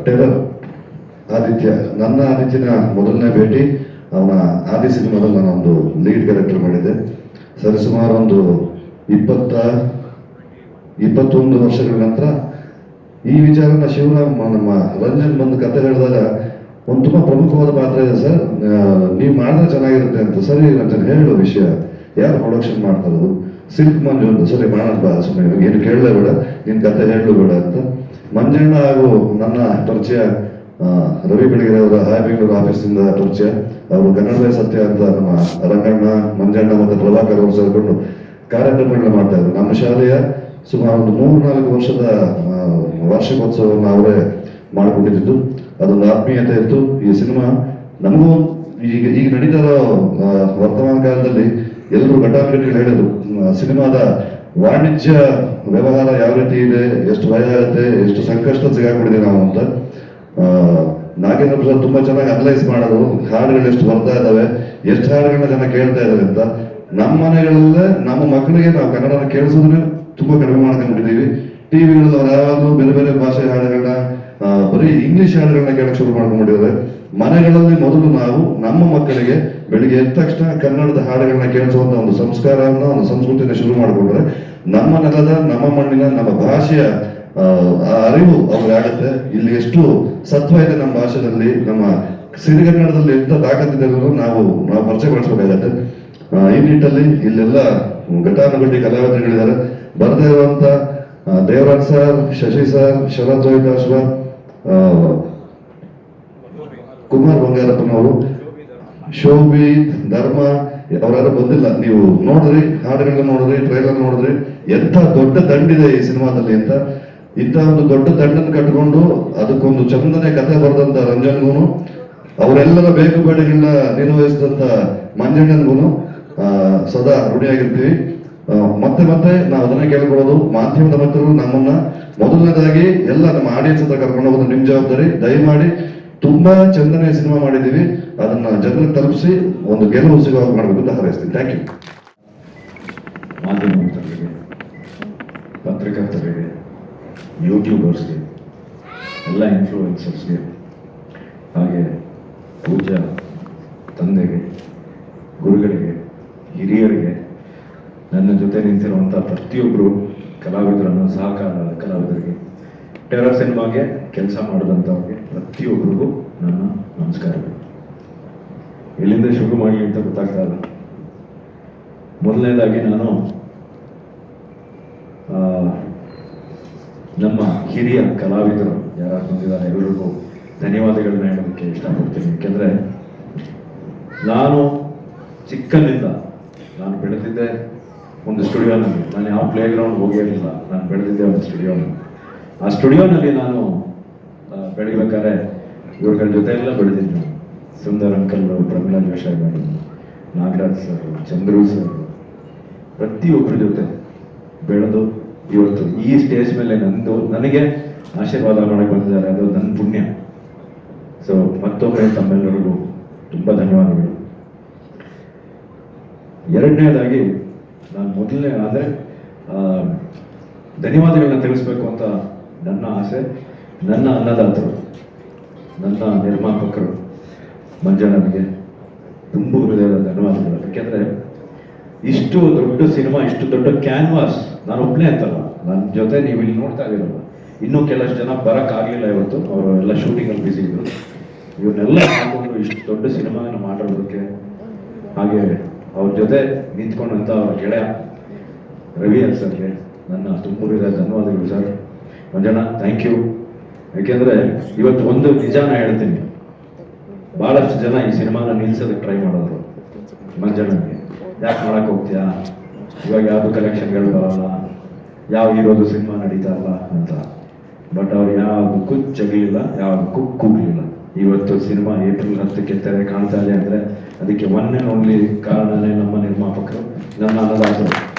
Terror Aditya, ನನ್ನ ಆದಿತ್ಯನ ಮೊದಲನೇ ಭೇಟಿ ಅವನ ಆದಿ ಸಿನಿಮಾದಲ್ಲಿ ನಾನೊಂದು ಲೀಡ್ ಕ್ಯಾರೆಕ್ಟರ್ ಮಾಡಿದ್ದೆ. ಸರಿಸುಮಾರು ಒಂದು 21 ವರ್ಷಗಳ ನಂತರ ಈ ವಿಚಾರನ ಶಿವರಾಮ್ ನಮ್ಮ ರಂಜನ್ ಬಂದು ಕತೆ ಹೇಳಿದಾಗ ಒಂದು ತುಂಬಾ ಪ್ರಮುಖವಾದ ಪಾತ್ರ ಇದೆ ಸರ್, ನೀವು ಮಾಡಿದ್ರೆ ಚೆನ್ನಾಗಿರುತ್ತೆ ಅಂತ. ಸರಿ ರಂಜನ್, ಹೇಳೋ ವಿಷಯ, ಯಾರು ಪ್ರೊಡಕ್ಷನ್ ಮಾಡ್ತಾ ಇರೋದು? ಸಿಲ್ಕ್ ಮಂಜು ಅಂತ. ಸರಿ ಮಾಡೋಣ ಬಾ, ಸುಮ್ಮನೆ ಏನು ಕೇಳಲೇ ಬೇಡ, ನಿನ್ ಕತೆ ಹೇಳಲು ಬೇಡ ಅಂತ. ಮಂಜಣ್ಣ ಹಾಗೂ ನನ್ನ ಪರಿಚಯ ರವಿ ಬೆಳಗೆರೆ ಅವರ ಹಾಯ್ ಬೆಂಗಳೂರು ಆಫೀಸಿಂದ ಪರಿಚಯ. ಅವರು ಕನ್ನಡವೇ ಸತ್ಯ ಅಂತ ನಮ್ಮ ರಂಗಣ್ಣ, ಮಂಜಣ್ಣ ಮತ್ತು ಪ್ರಭಾಕರ್ ಅವರು ಸೇರಿಕೊಂಡು ಕಾರ್ಯಕ್ರಮಗಳನ್ನ ಮಾಡ್ತಾ ಇದ್ರು. ನಮ್ಮ ಶಾಲೆಯ ಸುಮಾರು ಒಂದು 3-4 ವರ್ಷದ ವಾರ್ಷಿಕೋತ್ಸವವನ್ನು ಅವರೇ ಮಾಡಿಕೊಂಡಿದ್ದು. ಅದೊಂದು ಆತ್ಮೀಯತೆ ಇತ್ತು. ಈ ಸಿನಿಮಾ ನಮಗೂ ಈಗ ನಡೀತಾ ಇರೋ ವರ್ತಮಾನ ಕಾಲದಲ್ಲಿ ಎಲ್ಲರೂ ಘಟಾನುಘಟಿಗಳು ಹೇಳಿದ್ರು, ಸಿನಿಮಾದ ವಾಣಿಜ್ಯ ವ್ಯವಹಾರ ಯಾವ ರೀತಿ ಇದೆ, ಎಷ್ಟು ಭಯ ಆಗುತ್ತೆ, ಎಷ್ಟು ಸಂಕಷ್ಟ ಸಿಗಾಕ್ಬಿಟ್ಟಿದೆ ನಾವು ಅಂತ. ನಾಗೇಂದ್ರ ಪ್ರಸಾದ್ ತುಂಬಾ ಚೆನ್ನಾಗಿ ಅನಲೈಸ್ ಮಾಡೋದು, ಹಾಡುಗಳು ಎಷ್ಟು ಬರ್ತಾ ಇದಾವೆ, ಎಷ್ಟು ಹಾಡುಗಳನ್ನ ಜನ ಕೇಳ್ತಾ ಇದಾರೆ ಅಂತ. ನಮ್ಮ ಮನೆಗಳಲ್ಲೇ ನಮ್ಮ ಮಕ್ಕಳಿಗೆ ನಾವು ಕನ್ನಡನ ಕೇಳಿಸೋದನ್ನ ತುಂಬಾ ಕಡಿಮೆ ಮಾಡ್ಕೊಂಡ್ಬಿಟ್ಟಿದೀವಿ. ಟಿವಿಗಳಲ್ಲಿ ಅವ್ರು ಯಾವಾಗಲೂ ಬೇರೆ ಬೇರೆ ಭಾಷೆ ಹಾಡುಗಳನ್ನ, ಬರೀ ಇಂಗ್ಲಿಷ್ ಹಾಡುಗಳನ್ನ ಕೇಳಕ್ ಶುರು ಮಾಡ್ಕೊಂಡ್ಬಿಟ್ಟಿದ್ದಾರೆ. ಮನೆಗಳಲ್ಲಿ ಮೊದಲು ನಾವು ನಮ್ಮ ಮಕ್ಕಳಿಗೆ ಬೆಳಿಗ್ಗೆ ಎದ್ದ ತಕ್ಷಣ ಕನ್ನಡದ ಹಾಡುಗಳನ್ನ ಕೇಳಿಸುವಂತ ಒಂದು ಸಂಸ್ಕಾರವನ್ನ, ಒಂದು ಸಂಸ್ಕೃತಿನ ಶುರು ಮಾಡಿಕೊಂಡ್ರೆ ನಮ್ಮ ನೆಲದ, ನಮ್ಮ ಮಣ್ಣಿನ, ನಮ್ಮ ಭಾಷೆಯ ಅರಿವು ಅವ್ರಿಗೆ ಆಗುತ್ತೆ. ಇಲ್ಲಿ ಎಷ್ಟು ಸತ್ವ ಇದೆ ನಮ್ಮ ಭಾಷೆಯಲ್ಲಿ, ನಮ್ಮ ಸಿರಿಗನ್ನಡದಲ್ಲಿ ಎಂತ ತಾಕತ್ತಿದೆ ನಾವು ಪರಿಚಯಗೊಳಿಸಬೇಕಾಗತ್ತೆ. ಈ ನಿಟ್ಟಲ್ಲಿ ಇಲ್ಲೆಲ್ಲ ಘಟಾನುಘಟಿ ಕಲಾವಿದರುಗಳಿದ್ದಾರೆ. ಬರದೇ ಇರುವಂತ ದೇವರಾಜ್ ಸರ್, ಶಶಿ ಸರ್, ಶರತ್ ಜೋಯಿತಾಶ್ವ, ಕುಮಾರ್ ಬಂಗಾರಪ್ಪನವರು, ಶೋಭಿ, ಧರ್ಮ, ಅವರಾರು ಬಂದಿಲ್ಲ. ನೀವು ನೋಡಿದ್ರಿ, ಹಾಡುಗಳನ್ನ ನೋಡಿದ್ರಿ, ಟ್ರೈಲರ್ ನೋಡಿದ್ರಿ, ಎಂಥ ದೊಡ್ಡ ದಂಡಿದೆ ಈ ಸಿನಿಮಾದಲ್ಲಿ ಅಂತ. ಇಂಥ ಒಂದು ದೊಡ್ಡ ದಂಡನ್ನು ಕಟ್ಕೊಂಡು ಅದಕ್ಕೊಂದು ಚಂದನೆ ಕಥೆ ಬರೆದಂತ ರಂಜನ್ಗೂ, ಅವರೆಲ್ಲರ ಬೇಕು ಬೇಡಿಗಳನ್ನ ನಿರ್ವಹಿಸಿದಂತ ಮಂಜಣ್ಣನ್ಗೂ ಸದಾ ಋಣಿಯಾಗಿರ್ತೀವಿ. ಮತ್ತೆ ಮತ್ತೆ ನಾವು ಅದನ್ನ ಕೇಳ್ಕೊಳ್ಳೋದು, ಮಾಧ್ಯಮದ ಮಿತ್ರರು ನಮ್ಮನ್ನ ಮೊದಲನೇದಾಗಿ ಎಲ್ಲ ನಮ್ಮ ಆಡಿಯನ್ಸ್ ಹತ್ರ ಕರ್ಕೊಂಡು ಹೋಗೋದು ನಿಮ್ಮ ಜವಾಬ್ದಾರಿ. ದಯಮಾಡಿ ತುಂಬಾ ಚಂದನೆ ಸಿನಿಮಾ ಮಾಡಿದೀವಿ, ಅದನ್ನ ಜನರಿಗೆ ತಲುಪಿಸಿ ಒಂದು ಗೆಲುವು ಸಿಗುವಾಗ ಮಾಡಬೇಕು ಅಂತ ಹಾರೈಸ್ತೀನಿ. Thank you. ಮಾಧ್ಯಮ ಮಿತ್ರರಿಗೆ, ಪತ್ರಕರ್ತರಿಗೆ, ಯೂಟ್ಯೂಬರ್ಸ್ಗೆ, ಎಲ್ಲ ಇನ್ಫ್ಲೂಯೆನ್ಸರ್ಸ್ಗೆ, ಹಾಗೆ ಪೂಜಾ ತಂದೆಗೆ, ಗುರುಗಳಿಗೆ, ಹಿರಿಯರಿಗೆ, ನನ್ನ ಜೊತೆ ನಿಂತಿರುವಂಥ ಪ್ರತಿಯೊಬ್ಬರು ಕಲಾವಿದರನ್ನು, ಸಹಕಾರ ಕಲಾವಿದರಿಗೆ, ಟೆರರ್ ಸಿನಿಮಾಗೆ ಕೆಲಸ ಮಾಡಿದಂಥವ್ರಿಗೆ ಪ್ರತಿಯೊಬ್ಬರಿಗೂ ನನ್ನ ನಮಸ್ಕಾರಗಳು. ಎಲ್ಲಿಂದ ಶುರು ಮಾಡಲಿ ಅಂತ ಗೊತ್ತಾಗ್ತಾ ಇಲ್ಲ. ಮೊದಲನೇದಾಗಿ ನಾನು ನಮ್ಮ ಹಿರಿಯ ಕಲಾವಿದರು ಯಾರು ಬಂದಿದ್ದಾರೆ ಎಲ್ಲರಿಗೂ ಧನ್ಯವಾದಗಳನ್ನ ಹೇಳೋದಕ್ಕೆ ಇಷ್ಟಪಡ್ತೀನಿ. ಯಾಕೆಂದ್ರೆ ನಾನು ಚಿಕ್ಕನಿಂದ ನಾನು ಬೆಳೆದಿದ್ದೆ ಒಂದು ಸ್ಟುಡಿಯೋನಲ್ಲಿ. ನಾನು ಯಾವ ಪ್ಲೇ ಗ್ರೌಂಡ್ ಹೋಗಿರಲಿಲ್ಲ, ನಾನು ಬೆಳೆದಿದ್ದೆ ಒಂದು ಸ್ಟುಡಿಯೋನಲ್ಲಿ. ಆ ಸ್ಟುಡಿಯೋನಲ್ಲಿ ನಾನು ಬೆಳಿಬೇಕಾದ್ರೆ ಇವ್ರಗಳ ಜೊತೆ ಎಲ್ಲ ಬೆಳೆದಿದ್ದು. ಸುಂದರ್ ಅಂಕಲ್, ಪ್ರಮಿಳಾ ಜೋಶಾಯಿ madam, Nagaraj sir, Chandru sir, ಪ್ರತಿಯೊಬ್ಬರ ಜೊತೆ ಬೆಳೆದು ಇವತ್ತು ಈ ಸ್ಟೇಜ್ ಮೇಲೆ ನನಗೆ ಆಶೀರ್ವಾದ ಮಾಡಕ್ಕೆ ಬಂದಿದ್ದಾರೆ. ಅದು ನನ್ನ ಪುಣ್ಯ. ಸೊ ಮತ್ತೊಮ್ಮೆ ತಮ್ಮೆಲ್ಲರಿಗೂ ತುಂಬ ಧನ್ಯವಾದಗಳು. ಎರಡನೇದಾಗಿ ನಾನು ಮೊದಲನೇ ಆದರೆ ಧನ್ಯವಾದಗಳನ್ನ ತಿಳಿಸ್ಬೇಕು ಅಂತ ನನ್ನ ಆಸೆ. ನನ್ನ ಅನ್ನದಾತರು, ನನ್ನ ನಿರ್ಮಾಪಕರು ಮಂಜಣ್ಣನಿಗೆ ತುಂಬ ಹೃದಯದ ಧನ್ಯವಾದಗಳು. ಯಾಕೆಂದ್ರೆ ಇಷ್ಟು ದೊಡ್ಡ ಸಿನಿಮಾ, ಇಷ್ಟು ದೊಡ್ಡ ಕ್ಯಾನ್ವಾಸ್, ನಾನು ಒಬ್ಬನೇ ಅಂತಲ್ಲ, ನನ್ನ ಜೊತೆ ನೀವು ಇಲ್ಲಿ ನೋಡ್ತಾ ಇದ್ದೀರಲ್ಲ, ಇನ್ನೂ ಕೆಲಷ್ಟು ಜನ ಬರೋಕ್ಕಾಗಲಿಲ್ಲ ಇವತ್ತು, ಅವರು ಎಲ್ಲ ಶೂಟಿಂಗಲ್ಲಿ ಬ್ಯುಸಿ ಇದ್ರು. ಇವನ್ನೆಲ್ಲ ಹಾಕೊಂಡು ಇಷ್ಟು ದೊಡ್ಡ ಸಿನಿಮಾನ ಮಾಡಿರೋದಕ್ಕೆ, ಹಾಗೆ ಅವ್ರ ಜೊತೆ ನಿಂತ್ಕೊಂಡಂತ ಅವ್ರ ಗೆಳೆಯ ರವಿ ಸರ್ಗೆ ನನ್ನ ತುಂಬ ಹೃದಯದ ಧನ್ಯವಾದಗಳು ಸರ್. Manjanna, thank you. ಯಾಕೆಂದ್ರೆ ಇವತ್ತು ಒಂದು ನಿಜಾನ ಹೇಳ್ತೀನಿ, ಬಹಳಷ್ಟು ಜನ ಈ ಸಿನಿಮಾನ ನಿಲ್ಸೋದಕ್ಕೆ ಟ್ರೈ ಮಾಡೋರು. ಮಂಜಣ್ಣನಿಗೆ ಯಾಕೆ ಮಾಡಕ್ ಹೋಗ್ತೀಯಾ, ಇವಾಗ ಯಾವುದು ಕಲೆಕ್ಷನ್ಗಳು ಬರಲ್ಲ, ಯಾವ ಹೀರೋದು ಸಿನಿಮಾ ನಡೀತಾ ಇಲ್ಲ ಅಂತ. ಬಟ್ ಅವ್ರು ಯಾವುದಕ್ಕೂ ಜಗಲಿಲ್ಲ, ಯಾವುದಕ್ಕೂ ಕೂಗಲಿಲ್ಲ. ಇವತ್ತು ಸಿನಿಮಾ ಏಪ್ರಿಲ್ 10ಕ್ಕೆ ತೆರೆ ಕಾಣ್ತಾ ಇದೆ ಅಂದ್ರೆ ಅದಕ್ಕೆ ಒನ್ ಅಂಡ್ ಓನ್ಲಿ ಕಾರಣನೇ ನಮ್ಮ ನಿರ್ಮಾಪಕರು, ನನ್ನ ಅನ್ನದಾತರು.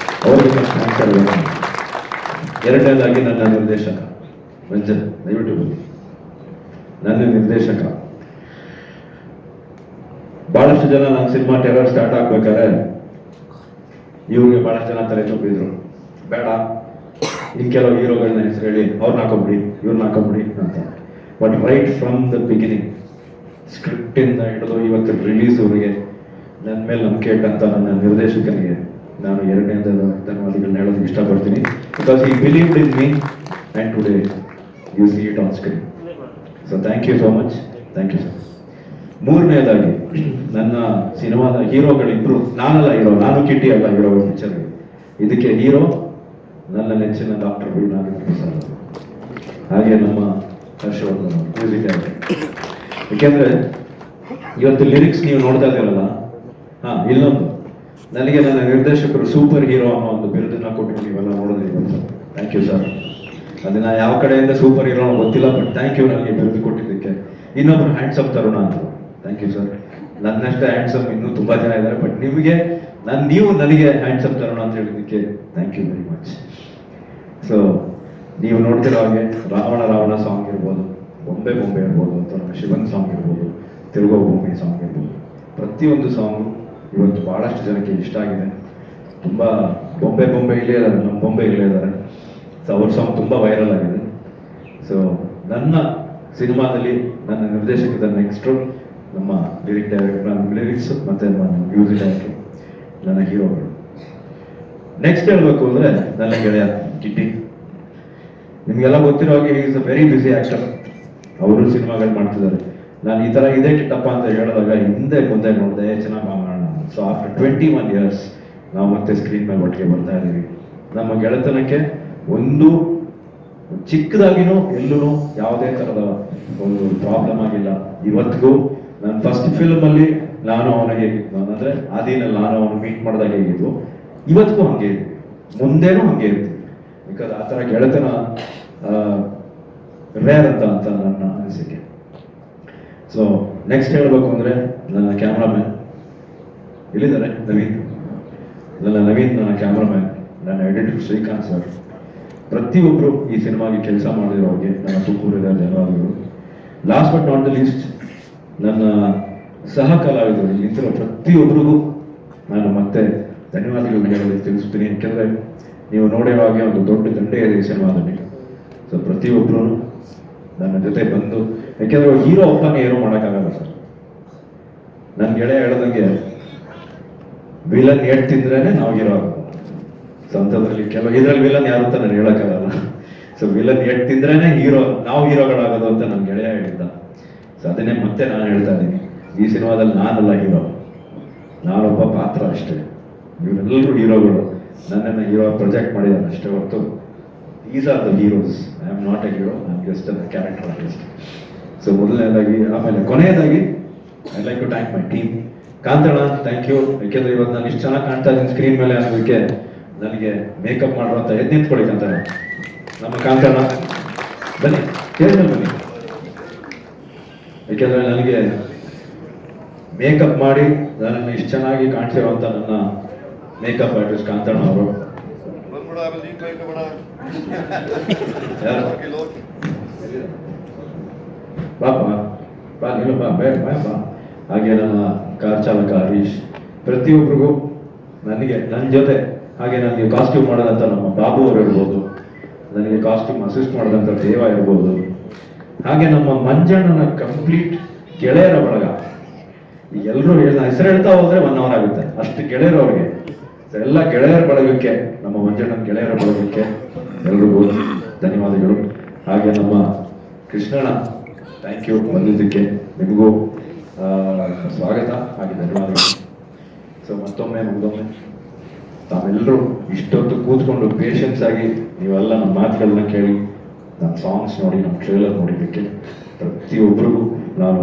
ಅವ್ರಿಗೆ ಥ್ಯಾಂಕ್ಸ್ ಹೇಳಬೇಕು. ಎರಡನೇದಾಗಿ ನನ್ನ ನಿರ್ದೇಶಕ ಮಂಜನ್, ದಯವಿಟ್ಟು ಬನ್ನಿ. ನನ್ನ ನಿರ್ದೇಶಕ, ಬಹಳಷ್ಟು ಜನ ನನ್ನ ಸಿನಿಮಾ ಟೆರರ್ ಸ್ಟಾರ್ಟ್ ಆಗ್ಬೇಕಾದ್ರೆ ಇವ್ರಿಗೆ ಬಹಳಷ್ಟು ಜನ ತಲೆ ತುಂಬಿದ್ರು, ಬೇಡ ಇನ್ ಕೆಲವು ಹೀರೋಗಳನ್ನ ಹೆಸರು ಹೇಳಿ ಅವ್ರನ್ನ ಹಾಕೊಂಬಿಡಿ, ಇವ್ರನ್ನ ಹಾಕೊಂಬಿಡಿ ಅಂತ. But right from the beginning ಸ್ಕ್ರಿಪ್ಟಿಂದ ಹಿಡಿದು ಇವತ್ತು ರಿಲೀಸ್ವರೆಗೆ ನನ್ನ ಮೇಲೆ ನಂಬಿಕೆ ಇಟ್ಟಂತ ನನ್ನ ನಿರ್ದೇಶಕನಿಗೆ ನಾನು ಎರಡನೇ ಧನ್ಯವಾದಗಳನ್ನ ಹೇಳೋದಕ್ಕೆ ಇಷ್ಟಪಡ್ತೀನಿ. Because he believed in me and today you see it on screen. So thank you so much, thank you sir. ಮೂರನೇದಾಗಿ ನನ್ನ ಸಿನಿಮಾದ ಹೀರೋಗಳಿಬ್ರು, ನಾನಲ್ಲ ಹೀರೋ, ನಾನು ಕಿಟ್ಟಿ ಅಲ್ಲ ಹೀರೋ ಪಿಕ್ಚರ್. ಇದಕ್ಕೆ ಹೀರೋ ನನ್ನ ನೆಚ್ಚಿನ ಡಾಕ್ಟರ್ ಬಿ ನಾಗೇಂದ್ರ ಪ್ರಸಾದ್, ಹಾಗೆ ನಮ್ಮ ಹರ್ಷವರ್ಧನ್ ಮ್ಯೂಸಿಕ್ ಡೈರೆಕ್ಟರ್. ಏಕೆಂದ್ರೆ ಇವತ್ತು ಲಿರಿಕ್ಸ್ ನೀವು ನೋಡ್ತಾ ಇದ್ದೀರಲ್ಲ, ಇಲ್ಲೊಂದು ನನಗೆ ನನ್ನ ನಿರ್ದೇಶಕರು ಸೂಪರ್ ಹೀರೋ ಅನ್ನೋ ಒಂದು ಬಿರುದನ್ನ ಕೊಟ್ಟು ನೀವೆಲ್ಲ ನೋಡಿದ್ರಿ. Thank you sir. ಅದನ್ನ ಯಾವ ಕಡೆಯಿಂದ ಸೂಪರ್ ಹೀರೋ ಗೊತ್ತಿಲ್ಲ, ಬಟ್ ಥ್ಯಾಂಕ್ ಯು ನನಗೆ ಬಿರುದು ಕೊಟ್ಟಿದ್ದಕ್ಕೆ. ಇನ್ನೊಬ್ರು ಹ್ಯಾಂಡ್ಸಮ್ ತರುಣ ಅಂತ, ಥ್ಯಾಂಕ್ ಯು ಸರ್. ನನ್ನಷ್ಟೇ ಹ್ಯಾಂಡ್ಸಮ್ ಇನ್ನೂ ತುಂಬಾ ಜನ ಇದ್ದಾರೆ, ಬಟ್ ನಿಮಗೆ ನೀವು ನನಗೆ ಹ್ಯಾಂಡ್ಸಮ್ ತರುಣ ಅಂತ ಹೇಳಿದ್ದಕ್ಕೆ thank you very much. So ನೀವು ನೋಡ್ತಿರೋ ಹಾಗೆ ರಾವಣ ಸಾಂಗ್ ಇರ್ಬೋದು, ಬೊಂಬೆ ಇರ್ಬೋದು, ಅಥವಾ ನಮ್ಮ ಶಿವನ್ ಸಾಂಗ್ ಇರ್ಬೋದು, ತಿರುಗೋ ಭೂಮಿ ಸಾಂಗ್ ಇರ್ಬೋದು, ಪ್ರತಿಯೊಂದು ಸಾಂಗು ಇವತ್ತು ಬಹಳಷ್ಟು ಜನಕ್ಕೆ ಇಷ್ಟ ಆಗಿದೆ. ತುಂಬಾ ಬೊಂಬೆ ಇಲ್ಲೇ ಇದ್ದಾರೆ, ನಮ್ಮ ಬೊಂಬೆ ಇಲ್ಲೇ ಇದ್ದಾರೆ. ಸೊ ಅವ್ರ ಸಾಂಗ್ ತುಂಬಾ ವೈರಲ್ ಆಗಿದೆ. ಸೊ ನನ್ನ ಸಿನಿಮಾದಲ್ಲಿ ನನ್ನ ನಿರ್ದೇಶಕದ ನೆಕ್ಸ್ಟ್ ನಮ್ಮ ಲಿರಿಕ್ಸ್ ಮತ್ತೆ ನಮ್ಮ ಮ್ಯೂಸಿಕ್ ಡೈರೆಕ್ಟರ್ ನನ್ನ ಹೀರೋಗಳು. ನೆಕ್ಸ್ಟ್ ಹೇಳ್ಬೇಕು ಅಂದ್ರೆ ನನ್ನ ಗೆಳೆಯ ಕಿಟ್ಟಿ. ನಿಮ್ಗೆಲ್ಲ ಗೊತ್ತಿರೋ ಹಾಗೆ is a very busy actor. ಅವರು ಸಿನಿಮಾಗಳು ಮಾಡ್ತಿದ್ದಾರೆ. ನಾನು ಈ ತರ ಇದೇ ಕಿಟ್ಟಪ್ಪ ಅಂತ ಹೇಳಿದಾಗ ಹಿಂದೆ ಮುಂದೆ ನೋಡಿದೆ, ಚೆನ್ನಾಗಿ ಮಾಡೋಣ. ಸೊ ಆಫ್ಟರ್ 21 years ನಾವು ಮತ್ತೆ ಸ್ಕ್ರೀನ್ ಮೇಲೆ ಒಟ್ಟಿಗೆ ಬರ್ತಾ ಇದ್ದೀವಿ. ನಮ್ಮ ಗೆಳೆತನಕ್ಕೆ ಒಂದು ಚಿಕ್ಕದಾಗಿನೂ ಎಲ್ಲೂ ಯಾವುದೇ ತರದ ಒಂದು ಪ್ರಾಬ್ಲಮ್ ಆಗಿಲ್ಲ ಇವತ್ತಿಗೂ. ನನ್ನ ಫಸ್ಟ್ ಫಿಲ್ಮ್ ಅಲ್ಲಿ ನಾನು ಅವನ ಹೇಗಿದ್ದು ಅಂದ್ರೆ ಆದಿನಲ್ಲಿ ನಾನು ಅವನು ಮೀಟ್ ಮಾಡಿದಾಗ ಹೇಗಿದ್ದು, ಇವತ್ತಿಗೂ ಹಂಗೆ ಇದೆ, ಮುಂದೇನೂ ಹಂಗೆ ಇರ್ತೀವಿ. ಬಿಕಾಸ್ ಆ ತರ ಗೆಳೆತನ ರೇರ್ ಅಂತ ನನ್ನ ಅನಿಸಿಕೆ. ಸೊ ನೆಕ್ಸ್ಟ್ ಹೇಳ್ಬೇಕು ಅಂದ್ರೆ ನನ್ನ ಕ್ಯಾಮ್ರಾಮ್ಯಾನ್ ಎಲ್ಲಿದ್ದಾರೆ, ನವೀನ್. ನನ್ನ ಕ್ಯಾಮ್ರಾಮ್ಯಾನ್, ನನ್ನ ಎಡಿಟರ್ ಶ್ರೀಕಾಂತ್ ಸರ್, ಪ್ರತಿಯೊಬ್ರು ಈ ಸಿನಿಮಾಗೆ ಕೆಲಸ ಮಾಡಿರೋರಿಗೆ ನನ್ನ ತುಕೂರಿದ ಧನ್ಯವಾದಗಳು. Last but not the least ನನ್ನ ಸಹ ಕಲಾವಿದರು ನಿಂತಿರೋ ಪ್ರತಿಯೊಬ್ಬರಿಗೂ ನಾನು ಮತ್ತೆ ಧನ್ಯವಾದಗಳು ಹೇಳೋದಕ್ಕೆ ತಿಳಿಸ್ತೀನಿ. ಯಾಕೆಂದ್ರೆ ನೀವು ನೋಡಿರೋ ಹಾಗೆ ಒಂದು ದೊಡ್ಡ ದಂಡೆ ಇದೆ ಈ ಸಿನಿಮಾದಲ್ಲಿ. ಸೊ ಪ್ರತಿಯೊಬ್ಬರು ನನ್ನ ಜೊತೆ ಬಂದು, ಯಾಕೆಂದ್ರೆ ಹೀರೋ ಒಬ್ಬನೇ ಏನೂ ಮಾಡೋಕ್ಕಾಗಲ್ಲ ಸರ್. ನನ್ನ ಗೆಳೆಯ ಹೇಳೋದಂಗೆ ವಿಲನ್ ಏಟ್ ತಿಂದ್ರೇನೆ ನಾವು ಹೀರೋ ಆಗೋದು. ಸೊ ಅಂಥದ್ರಲ್ಲಿ ಇದ್ರಲ್ಲಿ ವಿಲನ್ ಯಾರು ಅಂತ ನಾನು ಹೇಳಕ್ಕಾಗಲ್ಲ. ಸೊ ವಿಲನ್ ಏಟ್ ತಿಂದ್ರೇನೆ ನಾವು ಹೀರೋಗಳಾಗೋದು ಅಂತ ನನ್ನ ಗೆಳೆಯ ಹೇಳಿದ್ದ. ಸೊ ಅದನ್ನೇ ಮತ್ತೆ ನಾನು ಹೇಳ್ತಾ ಇದ್ದೀನಿ, ಈ ಸಿನಿಮಾದಲ್ಲಿ ನಾನಲ್ಲ ಹೀರೋ, ನಾನೊಬ್ಬ ಪಾತ್ರ ಅಷ್ಟೇ. ಇವರೆಲ್ಲರೂ ಹೀರೋಗಳು, ನನ್ನನ್ನು ಹೀರೋ ಪ್ರೊಜೆಕ್ಟ್ ಮಾಡಿದ್ದಾರೆ ಅಷ್ಟೇ ಹೊರತು is are the heroes. I am not a hero, I am just a character artist. So ಮೊದಲನೇದಾಗಿ, ಆಮೇಲೆ ಕೊನೆಯದಾಗಿ I like to thank my team. ಕಾಂತಣ್ಣ, ಥ್ಯಾಂಕ್ ಯು. ಯಾಕೆಂದ್ರೆ ಇವತ್ತು ನಾನು ಇಷ್ಟು ಚೆನ್ನಾಗಿ ಕಾಣ್ತಾ ಇದ್ದೀನಿ ಸ್ಕ್ರೀನ್ ಮೇಲೆ ಅನ್ನೋದಕ್ಕೆ ನನಗೆ ಮೇಕಪ್ ಮಾಡುವಂತ ಎದ್ದು ನಿಂತ್ಕೊಳ್ಳಿ ಕಾಂತಣ್ಣ. ನಮ್ಮ ಕಾಂತಣ್ಣ ಬನ್ನಿ, ಕೇಳಿದ್ಮೇಲೆ ಬನ್ನಿ. ಯಾಕೆಂದ್ರೆ ನನಗೆ ಮೇಕಪ್ ಮಾಡಿ ನನ್ನನ್ನು ಇಷ್ಟು ಚೆನ್ನಾಗಿ ಕಾಣಿಸಿರುವಂತ ನನ್ನ ಮೇಕಪ್ ಆರ್ಟಿಸ್ಟ್ ಕಾಂತಣ್ಣ ಅವರು. ಬಾ ನೀನು ಬಾ, ಬೇಡ ಬಾ. ಹಾಗೆ ನನ್ನ ಕಾರ್ ಚಾಲಕ ಹರೀಶ್, ಪ್ರತಿಯೊಬ್ಬರಿಗೂ ನನ್ನ ಜೊತೆ, ಹಾಗೆ ನನಗೆ ಕಾಸ್ಟ್ಯೂಮ್ ಮಾಡೋದಂತ ನಮ್ಮ ಬಾಬು ಅವರು ಇರ್ಬೋದು, ನನಗೆ ಕಾಸ್ಟ್ಯೂಮ್ ಅಸಿಸ್ಟ್ ಮಾಡೋದಂತ ದೇವ ಇರ್ಬೋದು, ಹಾಗೆ ನಮ್ಮ ಮಂಜಣ್ಣನ ಕಂಪ್ಲೀಟ್ ಗೆಳೆಯರ ಬಳಗ. ಈಗ ಎಲ್ಲರೂ ಹೆಸರು ಹೇಳ್ತಾ ಹೋದ್ರೆ 1 hour ಆಗುತ್ತೆ, ಅಷ್ಟು ಗೆಳೆಯರು ಅವ್ರಿಗೆ. ಎಲ್ಲ ಗೆಳೆಯರ ಬಳಗಕ್ಕೆ, ನಮ್ಮ ಮಂಜಣ್ಣನ ಗೆಳೆಯರ ಬಳಗಕ್ಕೆ ಎಲ್ರಿಗೂ ಧನ್ಯವಾದಗಳು. ಹಾಗೆ ನಮ್ಮ ಕೃಷ್ಣಣ್ಣ, ಥ್ಯಾಂಕ್ ಯು ಬಂದಿದ್ದಕ್ಕೆ, ನಿಮಗೂ ಸ್ವಾಗತ ಹಾಗೆ ಧನ್ಯವಾದಗಳು. ಸೊ ಮತ್ತೊಮ್ಮೆ ತಾವೆಲ್ಲರೂ ಇಷ್ಟೊತ್ತು ಕೂತ್ಕೊಂಡು ಪೇಷನ್ಸ್ ಆಗಿ ನೀವೆಲ್ಲ ನಮ್ಮ ಮಾತುಗಳನ್ನ ಕೇಳಿ, ನಮ್ಮ ಸಾಂಗ್ಸ್ ನೋಡಿ, ನಮ್ಮ ಟ್ರೇಲರ್ ನೋಡಿದ್ದಕ್ಕೆ ಪ್ರತಿಯೊಬ್ಬರಿಗೂ ನಾನು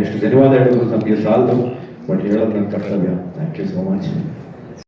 ಎಷ್ಟು ಧನ್ಯವಾದ ಹೇಳಿದ್ರು ನಮಗೆ ಸಾಲದು, ಬಟ್ ಹೇಳೋದು ನನ್ನ ಕರ್ತವ್ಯ. Thank you so much.